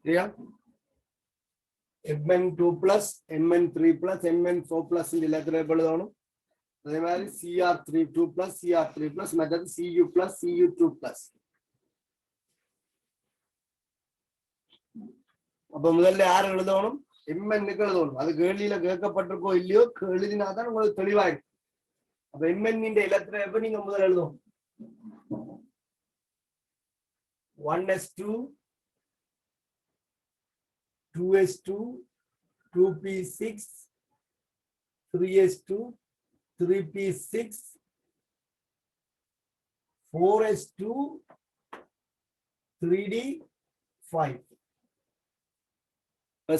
சரியா? Mn2 plus Mn3 plus Mn4 plus எல்லாத்துல எழுதணும். அதே மாதிரி Cr32 plus Cr3 plus மற்றது Cu plus Cu2 plus. அப்ப முதல்ல யார் எழுதணும்? Mn எழுதணும். அது கேள்வியில கேட்கப்பட்டிருக்கோ இல்லையோ எழுதினாதான் உங்களுக்கு தெளிவாயிடும். அப்ப Mn இந்த இலத்திர எப்ப நீங்க முதல்ல எழுதணும்? 1s2 2s2 2p6 3s2 3p6 4s2 3d5.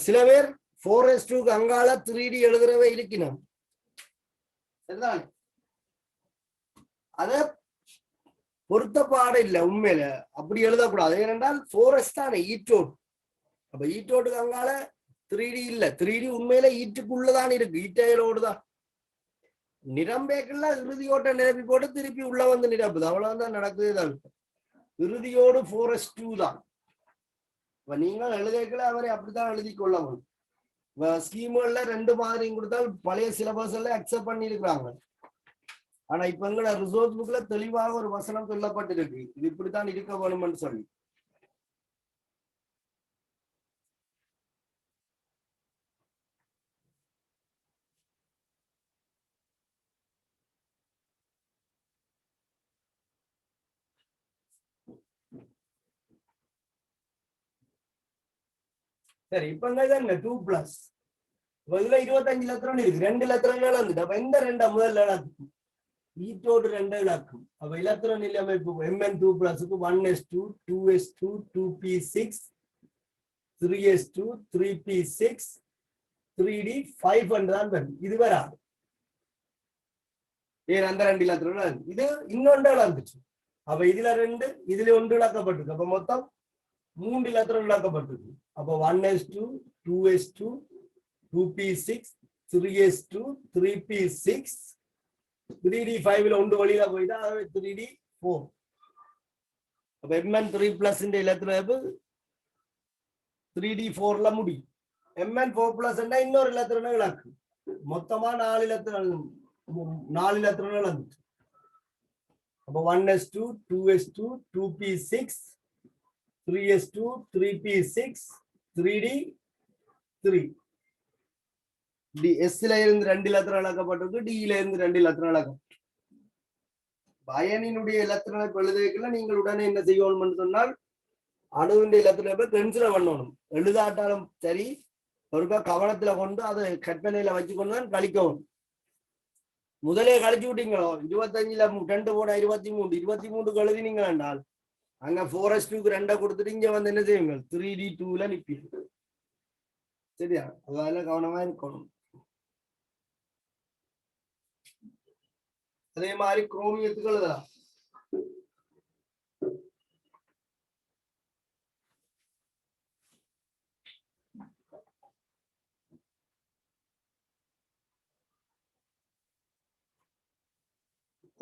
சில பேர் 4s2 அங்கால 3d எழுதுறவே இருக்கணும். சரிதான்? அத பொருத்தப்பாடு இல்லை உண்மையில அப்படி எழுதக்கூடாது. ஏனென்றால் 4s தானே ஈட்டோடு. அப்ப ஈட்டோட்டுக்கு அங்கால 3d இல்ல. 3d உண்மையில ஈட்டுக்குள்ளதான் இருக்கு. ஈட்டையலோடு தான் நிரம்பேக்கெல்லாம் இறுதியோட்ட நிரப்பி போட்டு திருப்பி உள்ள வந்து நிரப்புது. அவ்வளவுதான் நடக்குது. இறுதியோடு 4s2 தான். இப்ப நீங்கள் எழுதிக்கல அவரை அப்படித்தான் எழுதி கொள்ளவும். ஸ்கீம்கள்ல 2 மாதிரியும் கொடுத்தால் பழைய சிலபஸ் எல்லாம் அக்செப்ட் பண்ணி இருக்கிறாங்க. ஆனா இப்ப எங்களோட ரிசோர்ஸ் புக்ல தெளிவாக ஒரு வசனம் சொல்லப்பட்டிருக்கு, இது இப்படித்தான் இருக்க வேணும்னு சொல்லி. சரி, இப்ப என்ன 2 பிளஸ் இதுல 25 இலத்திரம் இருக்கு. 2 இலத்திரங்கள் வந்துட்டு அப்ப எந்த 2 முதல்ல இலக்கும்? ஈட்டோடு 2 இலக்கும். அப்ப இலத்திர நிலை அமைப்பு Mn2 பிளஸுக்கு 1s2 2s2 2p6 3s2 3p6 3d5 என்றுதான் வரும். இது வராது. ஏன் அந்த 2 இலத்திரம் இது இன்னொன்று இழந்துச்சு. அப்ப இதுல 2 இதுல 1 இழக்கப்பட்டிருக்கு. அப்ப மொத்தம் 3 இலத்திரம் இழக்கப்பட்டிருக்கு. அப்ப 1s2 2s2 2p6 3s2 3p6 3d5 1 வழியில போயிட்டா 3d4. அப்ப Mn3 plus இந்த இலத்திரம் 3d4ல முடியும். Mn4 plus இன்னொரு இலத்திரம் இழக்கு. மொத்தமா 4 இலத்திரம் இழந்துச்சு. அப்ப 1s2 2s2 2p6 3s2 3p6 3d3. எஸ்ல இருந்து 2 இலத்திரம் இழக்கப்பட்டிருக்கு, டியில இருந்து 2 இலத்திரம் இழக்கப்பட்டிருக்கு. பயனினுடைய இலத்திரனை எழுதுவதற்குள்ள நீங்கள் உடனே என்ன செய்யணும் சொன்னால் அணுவின் இலத்திரனை கன்சிடர் பண்ணணும். எழுதாட்டாலும் சரி ஒருக்கா கவனத்துல கொண்டு அதை கற்பனையில வச்சுக்கொண்டு தான் கழிக்கவும். முதலே கழிச்சு விட்டீங்களோ 25ல 2 போன 23 எழுதினீங்க என்றால் அங்க 4s2க்கு 2 கொடுத்துட்டு இங்க வந்து என்ன செய்வீங்க 3d2ல நிப்பீங்க. சரியா? அதனால கவனமா இருக்கணும். அதே மாதிரி குரோமியத்துக்கு எழுதலாம்.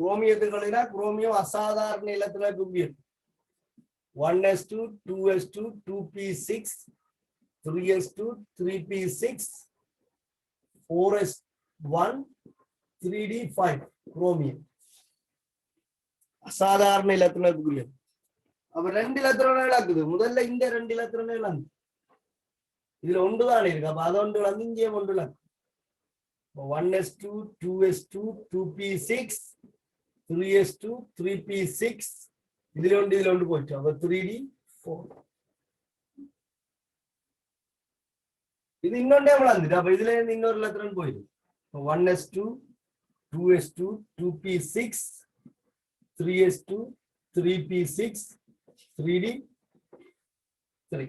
குரோமியத்துக்கு எழுதினா குரோமியம் அசாதாரண இலத்துல குவியம் 1s2 2s2 2p6 3s2 3p6 4s1 3d5 chromium அசாதாரண இலத்திர புரியும். அப்ப 2 இலத்திரம் இழக்குது. முதல்ல இந்த 2 இலத்திரம் இழந்து இதுல 1 தான் இருக்கு. அப்ப அது 1 இழந்து இங்கே 1 இழக்கு. 1s2 2s2 2p6 3s2 3p6 இதுல 1 போயிடுச்சு. அப்ப 3d4. இது இன்னொன்னே விளாந்துட்டு அப்ப இதுல இருந்து இன்னொரு இலத்திரம் போயிடும். 1s2 2s2 2p6 3s2 3p6 3d3.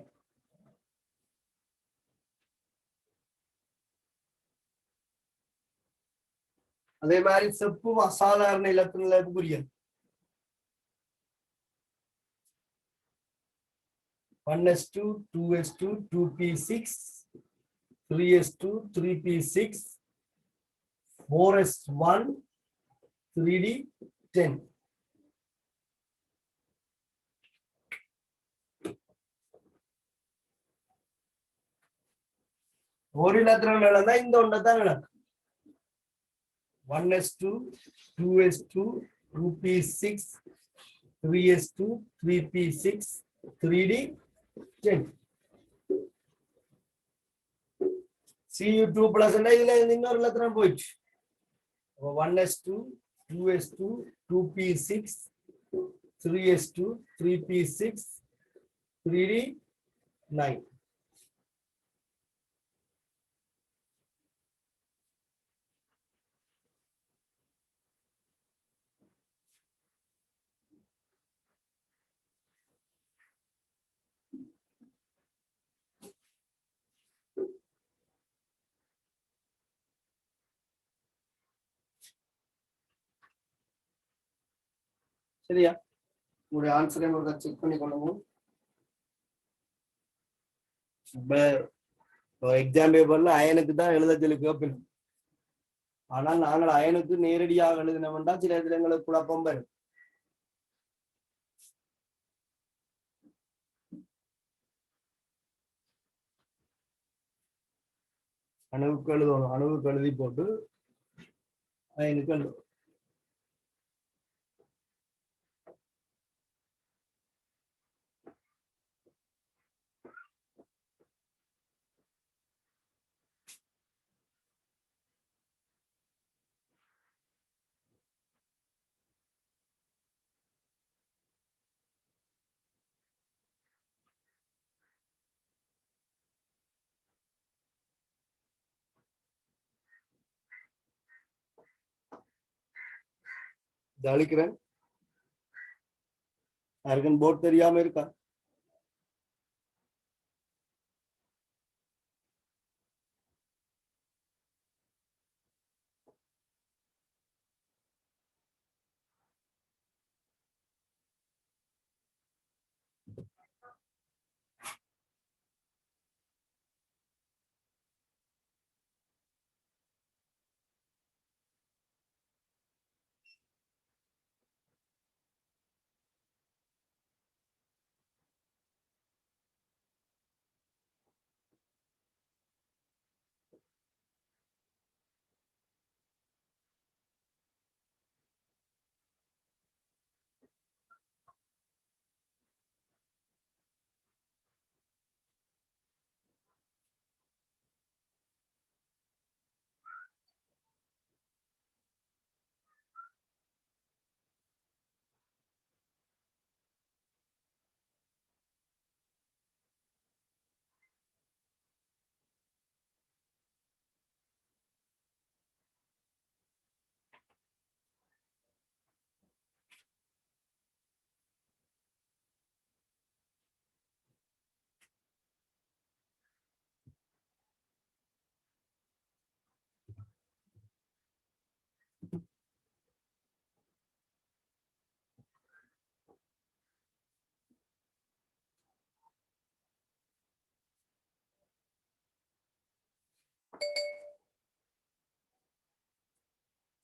அதே மாதிரி செப்பும் அசாதாரண இலத்திரங்களை புரியும். 1s2 2s2 2p6 3s2 3p6 4s1 3d10. ஒரு இலத்திரம் இழந்தா இந்த ஒன்றை தான் இழக்கும். 1s2 2s2 2p6 3s2 3p6 3d10 cu2 plus இதுல இன்னொரு இலத்திரம் போயிடுச்சு. 1s2 2s2 2p6 3s2 3p6 3d9 சரியா? உங்களுடைய ஆன்சரை ஒரு செக் பண்ணி கொள்ளவும். எக்ஸாம் பேப்பர்ல அயனுக்கு தான் எழுத சொல்லி கேட்பேன். ஆனால் நாங்கள் அயனுக்கு நேரடியாக எழுதினோம்னா சில இடத்துல எங்களுக்கு குழப்பம் வரும். அணுவுக்கு எழுதணும், அணுவுக்கு எழுதி போட்டு அயனுக்கு எழுதணும். அழிக்கிறேன். யாருக்கும் போர்ட் தெரியாம இருக்கா?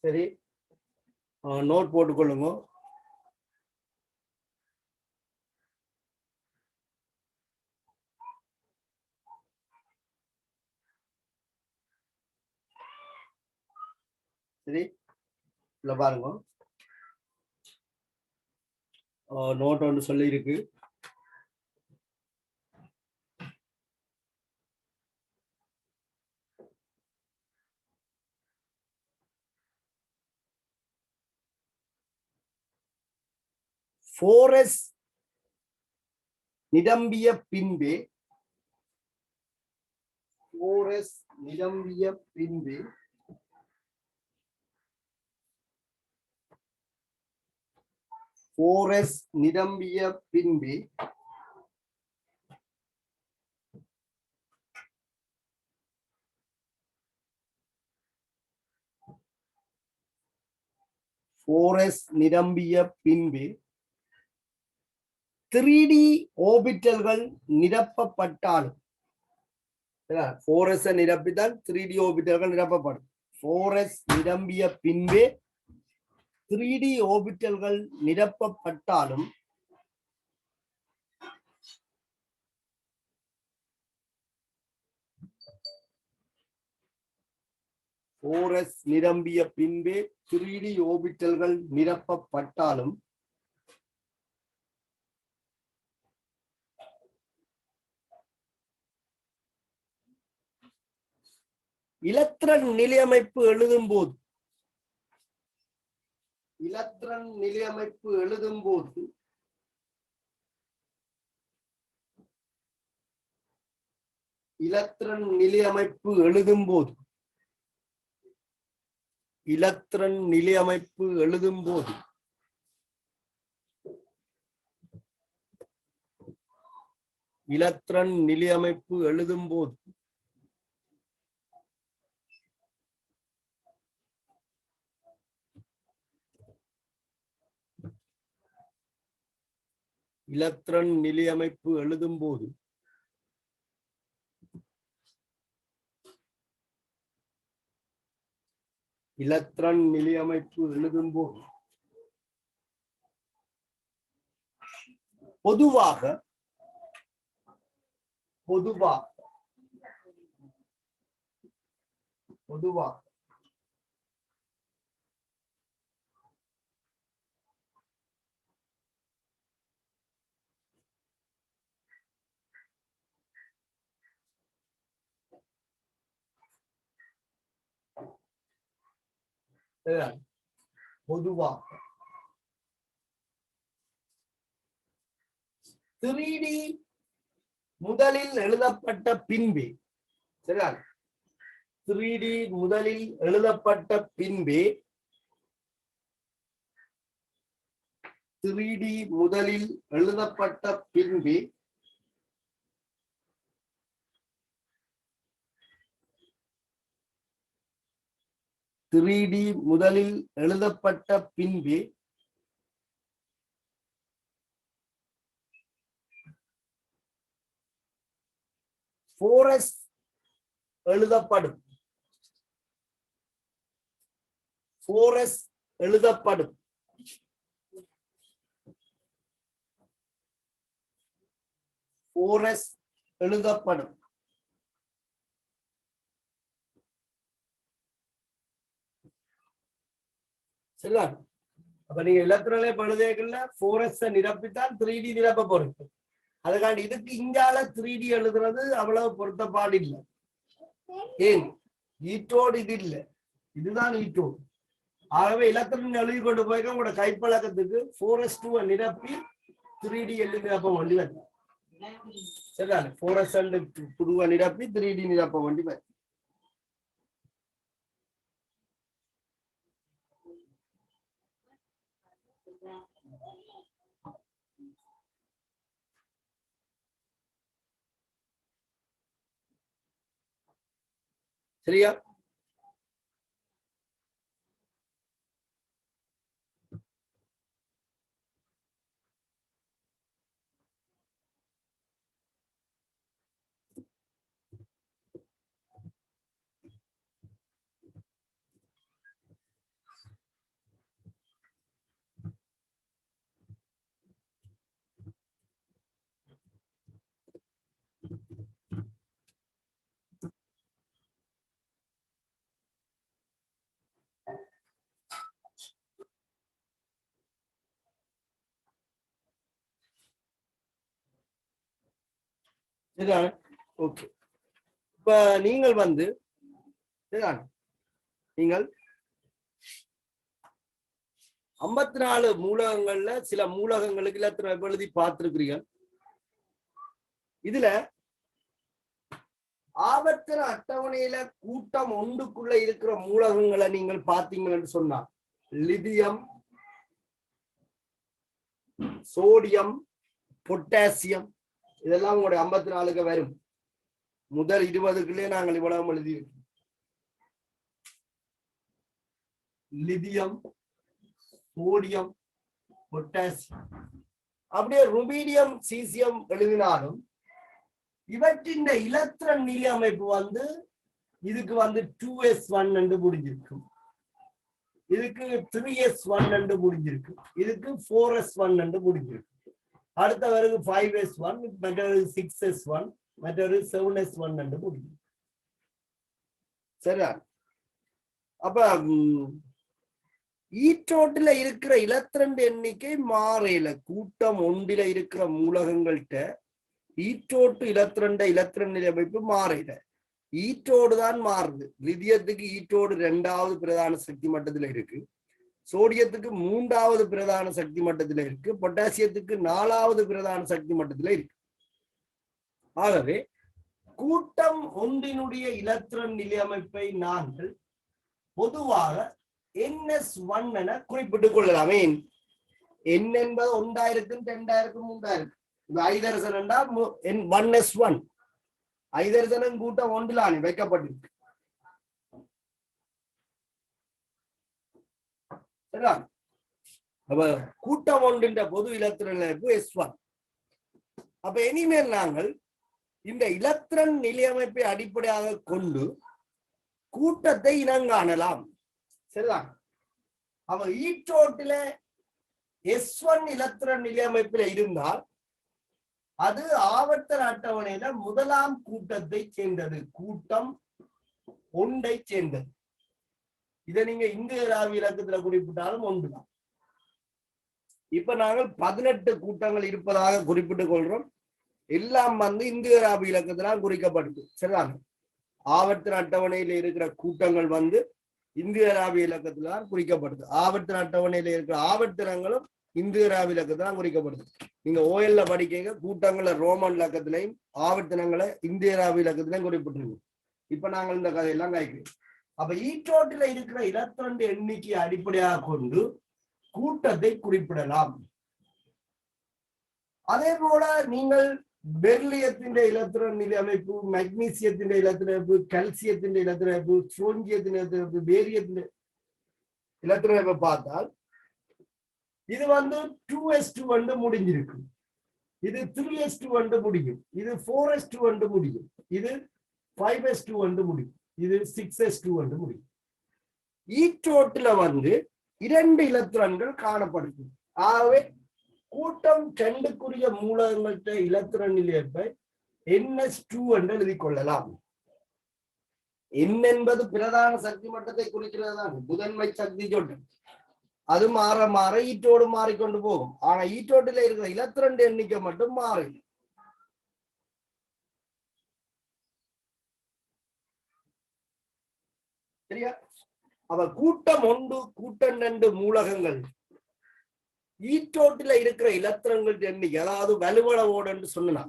சரி, நோட் போட்டுக்கொள்ளுங்க. சரி, இல்ல பாருங்க, நோட் ஒன்று சொல்லி இருக்கு. ஃபோரஸ் நிரம்பிய பின்பே பின்பு 3D ஆர்பிட்டல்கள் நிரப்பப்பட்டாலும், 4s நிரப்பித்தால் 3D ஆர்பிட்டல்கள் நிரப்பப்படும். 4s நிரம்பிய பின்பே 3D ஆர்பிட்டல்கள் நிரப்பப்பட்டாலும் 4s நிரம்பிய பின்பே 3d ஆர்பிட்டல்கள் நிரப்பப்பட்டாலும் இலத்திரன் நிலையமைப்பு எழுதும் போது இலத்திரன் நிலையமைப்பு எழுதும் போது இலத்திரன் நிலையமைப்பு எழுதும் போது இலத்திரன் நிலையமைப்பு எழுதும் போது இலத்திரன் நிலையமைப்பு எழுதும் போது இலத்திரன் நிலையமைப்பு எழுதும் போது இலத்திரன் நிலையமைப்பு எழுதும் போது பொதுவாக பொதுவாக பொதுவாக பொதுவாக 3D முதலில் எழுதப்பட்ட பின்பே சரியா 3D முதலில் எழுதப்பட்ட பின்பே 3D முதலில் எழுதப்பட்ட பின்பே முதலில் எழுதப்பட்ட பின்பே எழுதப்படும் 4s எழுதப்படும் எழுதப்படும் சரியா அப்ப நீங்க இலத்திரனை எழுதுகள்ல 4s நிரப்பித்தான் 3D நிரப்ப போறீங்க அதுக்காண்டி இதுக்கு இங்கால 3D எழுதுறது அவ்வளவு பொருத்தப்பாடு இல்லை ஏன் ஈட்டோடு இது இல்லை இதுதான் ஈட்டோடு ஆகவே இலத்திரன் எழுதி கொண்டு போய்க்க உங்களோட கைப்பழக்கத்துக்கு 4s2 நிரப்பி 3D எழுதி நிரப்ப வேண்டி வரும் சரியா 4s புதுவா நிரப்பி 3D நிரப்ப வேண்டி வரும் சரியா ஓகே இப்ப நீங்கள் வந்து நீங்கள் 54 மூலகங்கள்ல சில மூலகங்களுக்கு இலத்திரனை எழுதி பார்த்திருக்கிறீர்கள் இதுல ஆவர்த்தன அட்டவணையில கூட்டம் ஒன்றுக்குள்ள இருக்கிற மூலகங்களை நீங்கள் பார்த்தீங்கன்னு சொன்னா லிதியம் சோடியம் பொட்டாசியம் இதெல்லாம் உங்களுடைய 54க்கு வரும் முதல் 20க்குள்ளே நாங்கள் இவ்வளவு எழுதி லிதியம் சோடியம் பொட்டாசியம் அப்படியே ருபீடியம் சீசியம் எழுதினாலும் இவற்றின் இலத்திரன் நிலை அமைப்பு வந்து இதுக்கு வந்து 2s1 என்று முடிஞ்சிருக்கும் இதுக்கு 3s1 என்று முடிஞ்சிருக்கு இதுக்கு 4s1 என்று முடிஞ்சிருக்கு அடுத்த பிறகு 5s1 மற்றது 6s1 மற்றது 7s1 என்று முடியும் சரியா அப்ப ஈற்றோட்டுல இருக்கிற இலத்திரன் எண்ணிக்கை மாறையில கூட்டம் ஒன்றில இருக்கிற மூலகங்கள்கிட்ட ஈற்றோட்டு இலத்திரன் நிலை அமைப்பு மாறையில ஈற்றோடு தான் மாறுது. லிதியத்துக்கு ஈற்றோடு 2வது பிரதான சக்தி மட்டத்துல இருக்கு, சோடியத்துக்கு 3வது பிரதான சக்தி மட்டத்துல இருக்கு, பொட்டாசியத்துக்கு 4வது பிரதான சக்தி மட்டத்துல இருக்கு. ஆகவே கூட்டம் ஒன்றினுடைய இலத்திரன் நிலை அமைப்பை நாங்கள் பொதுவாக NS1 என குறிப்பிட்டுக் கொள்ளலாமே. N என்பது 1,000, 2,000, 3,000. ஐதரசன் என்றால் 1S1 ஐதரசனும் கூட்டம் ஒன்றிலானே வைக்கப்பட்டிருக்கு. அப்ப கூட்டம் ஒன்றின் பொது இலத்திரன் நிலையமைப்பு S1. அப்ப இனிமேல் நாங்கள் இந்த இலத்திரன் நிலையமைப்பை அடிப்படையாக கொண்டு கூட்டத்தை இனங்காணலாம். சரிதான். அவ ஈற்றோட்டில S1 இலத்திரன் நிலையமைப்பில் இருந்தால் அது ஆவர்த்தன அட்டவணையில முதலாம் கூட்டத்தை சேர்ந்தது, கூட்டம் ஒன்றை சேர்ந்தது. இதை நீங்க இந்திய ராவி இலக்கத்துல குறிப்பிட்டாலும் ஒன்றுதான். இப்ப நாங்கள் 18 கூட்டங்கள் இருப்பதாக குறிப்பிட்டுக் கொள்றோம். எல்லாம் இந்திய ராவி இலக்கத்தினால் குறிக்கப்படுது. சரிதான். ஆவர்த்தன அட்டவணையில இருக்கிற கூட்டங்கள் இந்திய ராவி இலக்கத்தினால் குறிக்கப்படுது. ஆவர்த்தன அட்டவணையில இருக்கிற ஆவர்த்தனங்களும் இந்திய ராவி இலக்கத்தினால் குறிக்கப்படுது. நீங்க ஓஎல்ல படிக்க கூட்டங்களை ரோமன் இலக்கத்திலையும் ஆவர்த்தனங்களை இந்திய ராவி இலக்கத்திலையும் குறிப்பிட்டிருக்கோம். இப்ப நாங்கள் இந்த கதையெல்லாம் காய்க்கிறோம். அப்ப ஈற்றோட்டில இருக்கிற இலத்திரன் எண்ணிக்கையை அடிப்படையாக கொண்டு கூட்டத்தை குறிப்பிடலாம். அதே போல நீங்கள் பெர்லியத்தின் இலத்திரன் நிலை அமைப்பு, மக்னீசியத்தின் இலத்திரன் அமைப்பு, கல்சியத்தின் இலத்திரன் அமைப்பு, சோஞ்சியத்தின் இலத்திரன் அமைப்பு, பேரியத்தின் இலத்திரன் அமைப்பை பார்த்தால் இது 2s2 முடிஞ்சிருக்கு, இது 3s2 முடியும், இது 4s2 முடியும், இது 5s2 முடியும், இது 6s2 முடியும். ஈற்றோட்டில 2 இலத்திரன்கள் காணப்படுது. ஆகவே கூட்டம் 2க்குரிய மூலகங்கள்கிட்ட இலத்திரன் நிலையப்பை NS2 என்று எழுதிக் கொள்ளலாம். N என்பது பிரதான சக்தி மட்டத்தை குறிக்கிறதுதான், முதன்மை சக்தி ஜோட்டம். அது மாற மாற ஈற்றோடு மாறிக்கொண்டு போகும். ஆனா ஈற்றோட்டில இருக்கிற இலத்திரன் எண்ணிக்கை மட்டும் மாறும். சரியா? அவ கூட்டம் 1, கூட்டம் 2 மூலகங்கள் ஈற்றோட்டில இருக்கிற இலத்திரன்கள் எண்ணிக்கை, அதாவது வலுவள ஓடு என்று சொன்னா,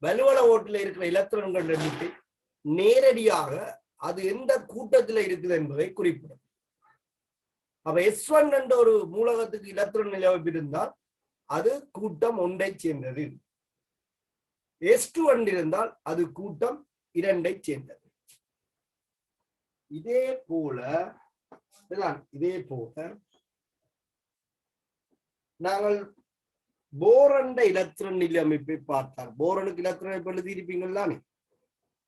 வலுவள ஓட்டில இருக்கிற இலத்திரன்கள் எண்ணிக்கை நேரடியாக அது எந்த கூட்டத்தில் இருக்குது என்பதை குறிப்பிடும். அப்ப S1 என்ற ஒரு மூலகத்துக்கு இலத்திரன் நிலையமைப்பு இருந்தால் அது கூட்டம் 1ஐ சேர்ந்தது. S2 இருந்தால் அது கூட்டம் 2ஐ சேர்ந்தது. இதே போல நாங்கள் போரண்ட இலத்திரன் நிலையமைப்பை பார்த்தால், போரனுக்கு இலத்திரன் அமைப்பு எழுதியிருப்பீங்கள் தானே.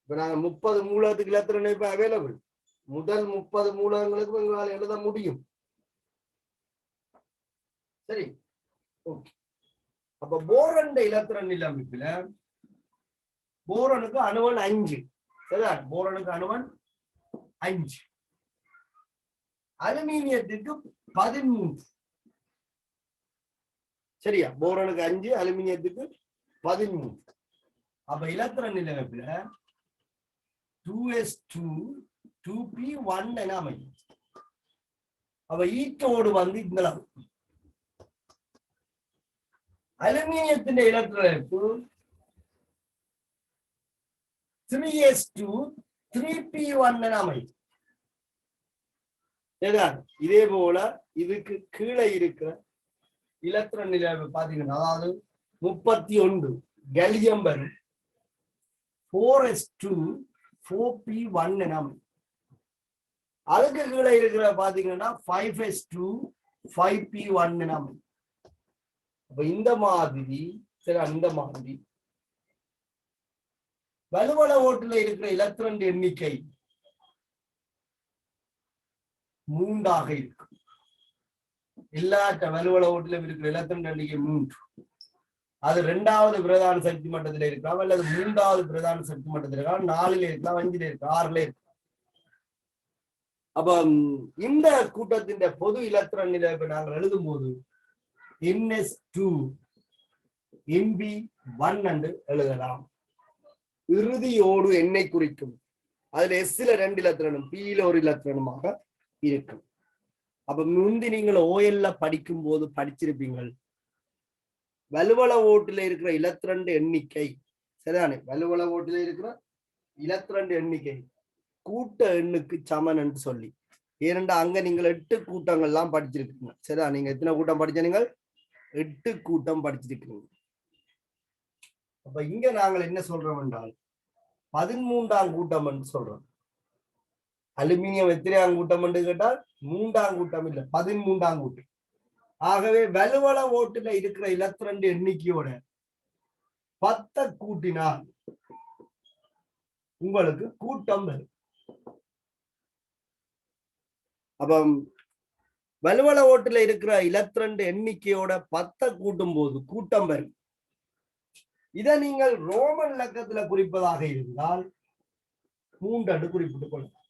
இப்ப நாங்க 30 மூலகத்துக்கு இலத்திரன் அமைப்பு அவைலபிள். முதல் 30 மூலகங்களுக்கு எங்களால் எழுத முடியும். சரி, ஓகே. அப்ப போரண்ட இலத்திரன் நிலையமைப்புல போரனுக்கு அணுவன் 5. சரியா? போரனுக்கு அணுவன் 5. அலுமினியத்துக்கு 13. சரியா? போரனுக்கு 5, அலுமினியத்துக்கு 13. அப்ப இலத்திரன் நிலையமைப்புல 2s2 2p1 என அமையும். அப்ப ஈற்றோடு இந்த அளவு. அலுமினியத்தின் இலத்திரன் அமைப்பு 3s2 3p1 என அமையும். இதே போல இதுக்கு கீழே இருக்கிற இலத்திரன் நிலையமைப்பு பாத்தீங்கன்னா, அதாவது 31 கலியம் வரும் 4s2 4p1 என அமையும். அதுக்கு கீழே இருக்கிற பாத்தீங்கன்னா 5s2 5p1 என அமையும். அப்ப இந்த மாதிரி வலுவள ஓட்டுல இருக்கிற இலத்திரன் எண்ணிக்கை 3ஆக இருக்கு. எல்லாட்ட வலுவள ஓட்டுல இருக்கிற இலத்திரன் எண்ணிக்கை 3. அது 2வது பிரதான சக்தி மட்டத்தில் இருக்கலாம், அல்லது 3வது பிரதான சக்தி மட்டத்தில் இருக்கலாம், 4ல இருக்கலாம், 5ல இருக்கலாம், 6ல இருக்கலாம். அப்ப இந்த கூட்டத்தின் பொது இலத்திரன் நிலைமை நாங்கள் எழுதும் போது NS2 MB1 என்று எழுதலாம். இறுதியோடு எண்ணை குறிக்கும். அதுல எஸ்ல 2 இலத்திரனும் பியில 1 இலத்திரனுமாக இருக்கும். அப்ப முந்தி நீங்கள் OL படிக்கும் போது படிச்சிருப்பீங்கள், வலுவள ஓட்டுல இருக்கிற இலத்திரண்டு எண்ணிக்கை சரிதானே, வலுவள ஓட்டுல இருக்கிற இலத்திரண்டு எண்ணிக்கை கூட்ட எண்ணுக்கு சமன் என்று சொல்லி. ஏனென்றா அங்க நீங்கள் 8 கூட்டங்கள்லாம் படிச்சிருக்கீங்க சரிதா. நீங்க எத்தனை கூட்டம் படிச்ச? நீங்கள் 8 கூட்டம் படிச்சிருக்கீங்க. அப்ப இங்க நாங்கள் என்ன சொல்றோம் என்றால் 13ஆம் கூட்டம் என்று சொல்றோம். அலுமினியம் எத்தனையாம் கூட்டம் என்று கேட்டால் 3ஆம் கூட்டம் இல்லை, 13ஆம் கூட்டம். ஆகவே வலுவள ஓட்டுல இருக்கிற இலத்திரண்டு எண்ணிக்கையோட 10 கூட்டினால் உங்களுக்கு கூட்டம் வரும். அப்ப வலுவள ஓட்டுல இருக்கிற இலத்திரண்டு எண்ணிக்கையோட 10 கூட்டும் போது கூட்டம் வரும். இதை நீங்கள் ரோமன் இலக்கத்துல குறிப்பதாக இருந்தால் 3 குறிப்பிட்டுக் கொள்ளலாம்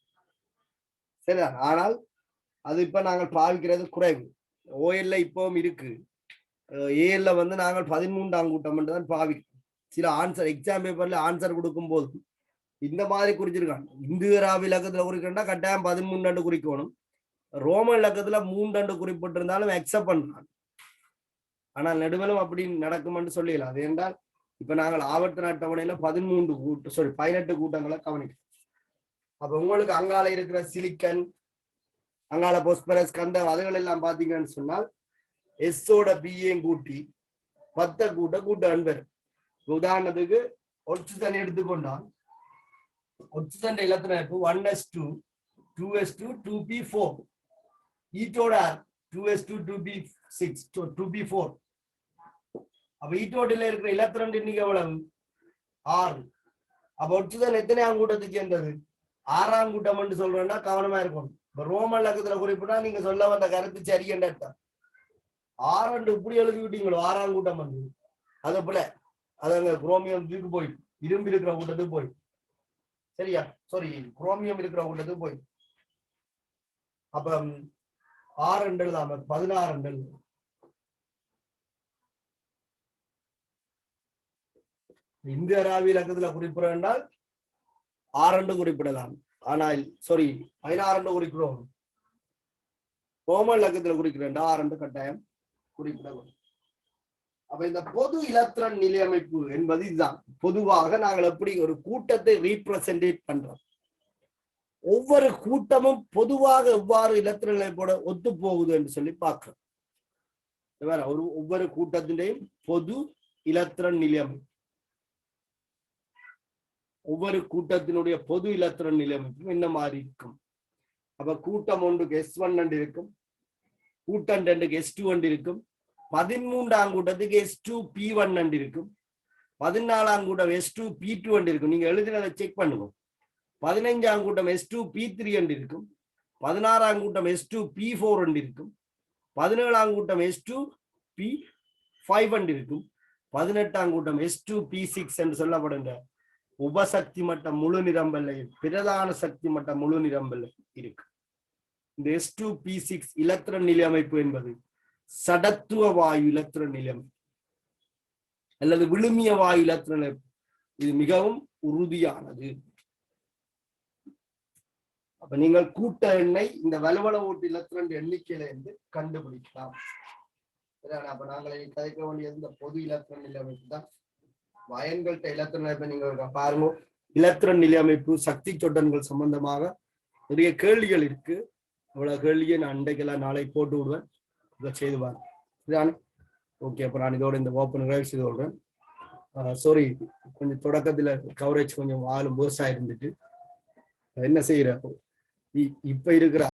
சரிதான். ஆனால் அது இப்ப நாங்கள் பாவிக்கிறது குறைவு. OL இப்பவும் இருக்கு, AL நாங்கள் 13ஆம் கூட்டம் தான் பாவிக்கிறோம். சில ஆன்சர் எக்ஸாம் பேப்பர்ல ஆன்சர் கொடுக்கும் போது இந்த மாதிரி குறிச்சிருக்காங்க. இந்து ராவி இலக்கத்துல குறிக்கா கட்டாயம் 13 குறிக்கணும். ரோமன் இலக்கத்துல 3 குறிப்பிட்டிருந்தாலும் அக்செப்ட் பண்றாங்க. ஆனால் நெடுவலும் அப்படி நடக்கும்னு சொல்லலாம். அது என்றால் இப்ப நாங்கள் ஆவர்த்தன அட்டவணையில 18 கூட்டங்களை கவனிக்கிறோம். அப்ப உங்களுக்கு அங்கால இருக்கிற சிலிக்கன், அங்கால பொஸ்பரஸ், கந்தம் அதுகள் எல்லாம் பாத்தீங்கன்னு சொன்னால் எஸ்ஸோட பிஏயும் கூட்டி 10 கூட்டம் வரும். உதாரணத்துக்கு ஒட்சிஜன் எடுத்துக்கொண்டால் ஒட்சிஜன் இலத்திரன் 1s2 2s2 2p4 ஈட்டோட 2s2 2p6 2p4. அப்ப ஈட்டோட்டில இருக்கிற இலத்திரன் எண்ணிக்கை எவ்வளவு? 6. அப்ப ஒட்சிஜன் எத்தனையாம் கூட்டத்துக்கு சேர்ந்தது? 6ஆம் கூட்டம் என்று சொல்றேன்னா கவனமா இருக்கணும். இப்ப ரோமன் இலக்கத்துல குறிப்பிட்டா நீங்க சொல்ல வந்த கருத்து சரி என்ற அர்த்தம். 6 இப்படி எழுதி விட்டீங்களோ 6ஆம் கூட்டம் வந்து அது போல அது அங்க குரோமியம் இதுக்கு போய் இரும்பு இருக்கிற கூட்டத்துக்கு போய் சரியா, சாரி குரோமியம் இருக்கிற கூட்டத்துக்கு போய் அப்ப 6 எழுதாம 16 எழுதும். இந்திய ராவி இலக்கத்துல குறிப்பிடால் 6 குறிப்பிடலாம். ஆனால் சாரி 16 குறிக்கிறோம். ரோமன் இலக்கத்துல குறிக்கிறேன் 6 கட்டாயம் குறிப்பிடலாம். அப்ப இந்த பொது இலத்திரன் நிலையமைப்பு என்பது இதுதான். பொதுவாக நாங்கள் எப்படி ஒரு கூட்டத்தை ரீப்ரசன்டேட் பண்றோம், ஒவ்வொரு கூட்டமும் பொதுவாக எவ்வாறு இலத்திரன் நிலைப்போட ஒத்து போகுது என்று சொல்லி பார்க்கிறோம். ஒவ்வொரு கூட்டத்திலையும் பொது இலத்திரன் நிலையமைப்பு, ஒவ்வொரு கூட்டத்தினுடைய பொது இலத்திரன் நிலையமைப்பு என்ன மாதிரி இருக்கும். அப்ப கூட்டம் 1க்கு S1 இருக்கும், கூட்டம் 2க்கு S2 இருக்கும், 13ஆம் கூட்டத்துக்கு S2P1 இருக்கும், 14ஆம் கூட்டம் S2P2 இருக்கும். நீங்க எழுதினதை செக் பண்ணுங்க. 15ஆம் கூட்டம் S2P3 இருக்கும், 16ஆம் கூட்டம் S2P4 இருக்கும், 17ஆம் கூட்டம் S2P5 இருக்கும், 18ஆம் கூட்டம் S2P6 என்று சொல்லப்படுகின்ற உபசக்தி மட்ட முழு நிரம்பல்ல பிரதான சக்தி மட்ட முழு நிரம்பல்ல இருக்கு. இந்த S2P6 இலத்திரன் நிலையமைப்பு என்பது சடத்துவ வாயு இலத்திரன் நிலையமைப்பு அல்லது விழுமிய வாயு இலத்திரன். இது மிகவும் உறுதியானது. அப்ப நீங்கள் கூட்ட எண்ணை இந்த வலுவள ஓட்டு இலத்திரன் எண்ணிக்கையில இருந்து கண்டுபிடிக்கலாம். அப்ப நாங்கள் கதைக்க வேண்டியது இந்த பொது இலத்திரன் நிலையமைப்பு தான். வயன்கள்ட்ட இலத்திரன் நிலையமை நீங்க பாருங்க. இலத்திரன் நிலையமைப்பு சக்தி சொட்டன்கள் சம்பந்தமாக நிறைய கேள்விகள் இருக்கு. அவ்வளவு கேள்வியை நான் அன்றைக்கெல்லாம் நாளை போட்டு விடுவேன், இதை செய்து பாருங்க. இதுதானே ஓகே. அப்ப நான் இதோட இந்த ஓப்பன் நிறைவு செய்து கொள்றேன். சாரி, கொஞ்சம் தொடக்கத்துல கவரேஜ் கொஞ்சம் ஆளும் போர்ஸா இருந்துட்டு என்ன செய்யற இப்ப இருக்கிற